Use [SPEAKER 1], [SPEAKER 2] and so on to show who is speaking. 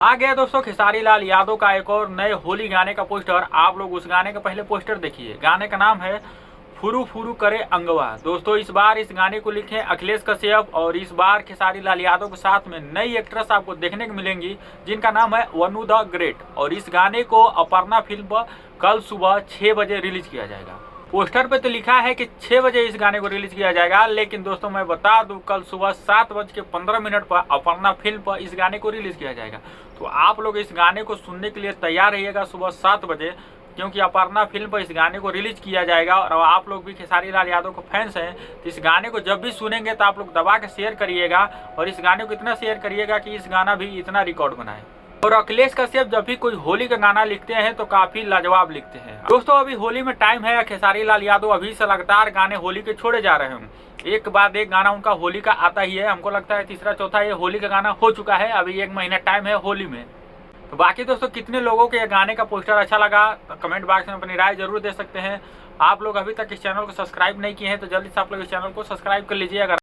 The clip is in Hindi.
[SPEAKER 1] आ गया दोस्तों खेसारी लाल यादव का एक और नए होली गाने का पोस्टर। आप लोग उस गाने का पहले पोस्टर देखिए। गाने का नाम है फुरू फुरू करे अंगवा। दोस्तों इस बार इस गाने को लिखे अखिलेश कश्यप और इस बार खेसारी लाल यादव के साथ में नई एक्ट्रेस आपको देखने को मिलेंगी जिनका नाम है वनु द ग्रेट। और इस गाने को अपर्णा फिल्म पर कल सुबह 6 बजे रिलीज किया जाएगा। पोस्टर पे तो लिखा है कि 6 बजे इस गाने को रिलीज किया जाएगा, लेकिन दोस्तों मैं बता दूं कल सुबह 7:15 पर अपर्णा फिल्म पर इस गाने को रिलीज किया जाएगा। तो आप लोग इस गाने को सुनने के लिए तैयार रहिएगा सुबह 7 बजे, क्योंकि अपर्णा फिल्म पर इस गाने को रिलीज किया जाएगा। और आप लोग भी खेसारी लाल यादव को फैंस हैं तो इस गाने को जब भी सुनेंगे तो आप लोग दबा के शेयर करिएगा। और इस गाने को इतना शेयर करिएगा कि इस गाना भी इतना रिकॉर्ड बनाए। और अखिलेश कश्यप जब भी कोई होली का गाना लिखते हैं तो काफी लाजवाब लिखते हैं। दोस्तों अभी होली में टाइम है, खेसारी लाल यादव अभी से लगातार गाने होली के छोड़े जा रहे हैं। एक बाद एक गाना उनका होली का आता ही है। हमको लगता है तीसरा चौथा ये होली का गाना हो चुका है। अभी 1 महीना टाइम है होली में। तो बाकी दोस्तों कितने लोगों के ये गाने का पोस्टर अच्छा लगा तो कमेंट बॉक्स में अपनी राय जरूर दे सकते हैं। आप लोग अभी तक इस चैनल को सब्सक्राइब नहीं किए हैं तो जल्दी से आप लोग इस चैनल को सब्सक्राइब कर लीजिए। अगर